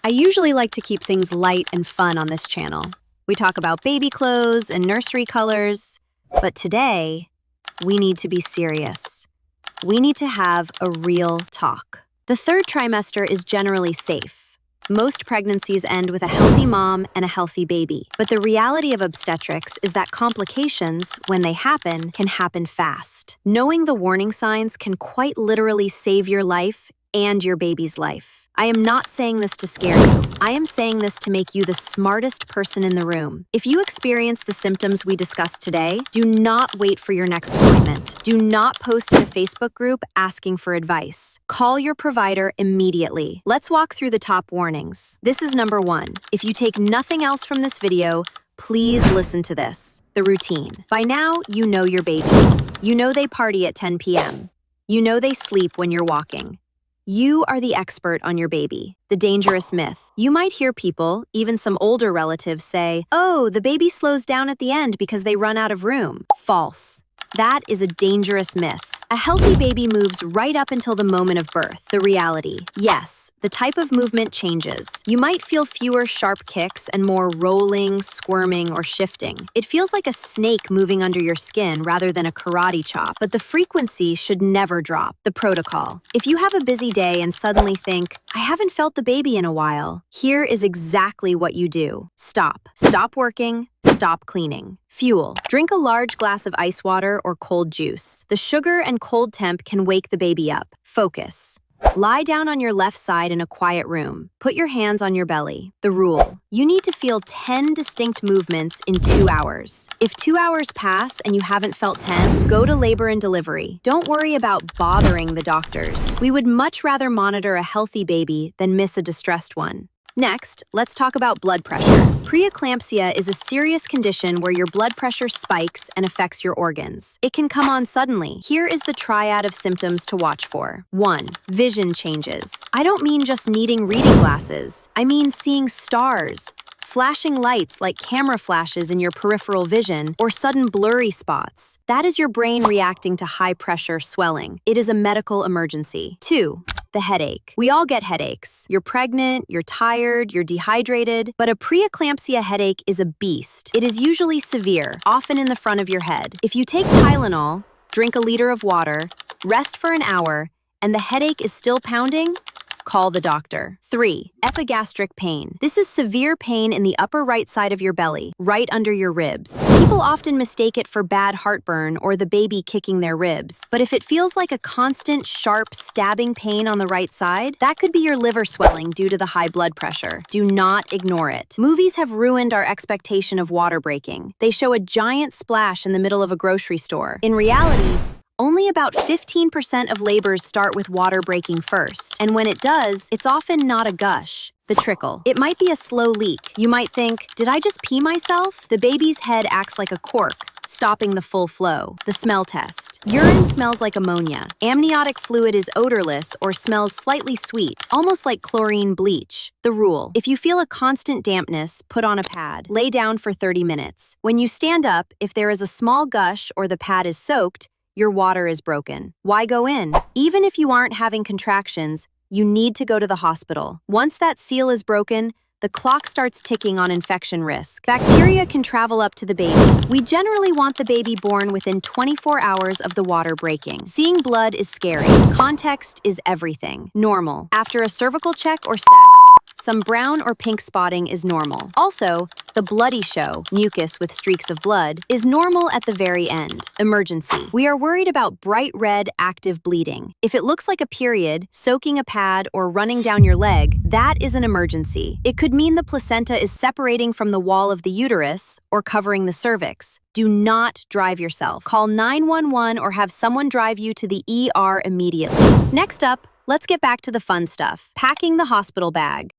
I usually like to keep things light and fun on this channel. We talk about baby clothes and nursery colors, but today, we need to be serious. We need to have a real talk. The third trimester is generally safe. Most pregnancies end with a healthy mom and a healthy baby. But the reality of obstetrics is that complications, when they happen, can happen fast. Knowing the warning signs can quite literally save your life and your baby's life. I am not saying this to scare you. I am saying this to make you the smartest person in the room. If you experience the symptoms we discussed today, do not wait for your next appointment. Do not post in a Facebook group asking for advice. Call your provider immediately. Let's walk through the top warnings. This is number 1. If you take nothing else from this video, please listen to this. The routine. By now, you know your baby. You know they party at 10 p.m. You know they sleep when you're walking. You are the expert on your baby. The dangerous myth. You might hear people, even some older relatives, say, "Oh, the baby slows down at the end because they run out of room." False. That is a dangerous myth. A healthy baby moves right up until the moment of birth. The reality. Yes, the type of movement changes. You might feel fewer sharp kicks and more rolling, squirming, or shifting. It feels like a snake moving under your skin rather than a karate chop, but the frequency should never drop. The protocol. If you have a busy day and suddenly think, "I haven't felt the baby in a while," here is exactly what you do. Stop. Stop working. Stop cleaning. Fuel. Drink a large glass of ice water or cold juice. The sugar and cold temp can wake the baby up. Focus. Lie down on your left side in a quiet room. Put your hands on your belly. The rule. You need to feel 10 distinct movements in 2 hours. If 2 hours pass and you haven't felt 10, go to labor and delivery. Don't worry about bothering the doctors. We would much rather monitor a healthy baby than miss a distressed one. Next, let's talk about blood pressure. Preeclampsia is a serious condition where your blood pressure spikes and affects your organs. It can come on suddenly. Here is the triad of symptoms to watch for. 1. Vision changes. I don't mean just needing reading glasses. I mean seeing stars, flashing lights like camera flashes in your peripheral vision, or sudden blurry spots. That is your brain reacting to high-pressure swelling. It is a medical emergency. 2. The headache. We all get headaches. You're pregnant, you're tired, you're dehydrated, but a preeclampsia headache is a beast. It is usually severe, often in the front of your head. If you take Tylenol, drink a liter of water, rest for an hour, and the headache is still pounding, call the doctor. 3. Epigastric pain. This is severe pain in the upper right side of your belly, right under your ribs. People often mistake it for bad heartburn or the baby kicking their ribs. But if it feels like a constant, sharp, stabbing pain on the right side, that could be your liver swelling due to the high blood pressure. Do not ignore it. Movies have ruined our expectation of water breaking. They show a giant splash in the middle of a grocery store. In reality, only about 15% of labors start with water breaking first, and when it does, it's often not a gush. The trickle. It might be a slow leak. You might think, "Did I just pee myself?" The baby's head acts like a cork, stopping the full flow. The smell test. Urine smells like ammonia. Amniotic fluid is odorless or smells slightly sweet, almost like chlorine bleach. The rule. If you feel a constant dampness, put on a pad. Lay down for 30 minutes. When you stand up, if there is a small gush or the pad is soaked, your water is broken. Why go in? Even if you aren't having contractions, you need to go to the hospital. Once that seal is broken, the clock starts ticking on infection risk. Bacteria can travel up to the baby. We generally want the baby born within 24 hours of the water breaking. Seeing blood is scary. Context is everything. Normal. After a cervical check or sex, some brown or pink spotting is normal. Also, the bloody show, mucus with streaks of blood, is normal at the very end. Emergency. We are worried about bright red, active bleeding. If it looks like a period, soaking a pad, or running down your leg, that is an emergency. It could mean the placenta is separating from the wall of the uterus or covering the cervix. Do not drive yourself. Call 911 or have someone drive you to the ER immediately. Next up, let's get back to the fun stuff. Packing the hospital bag.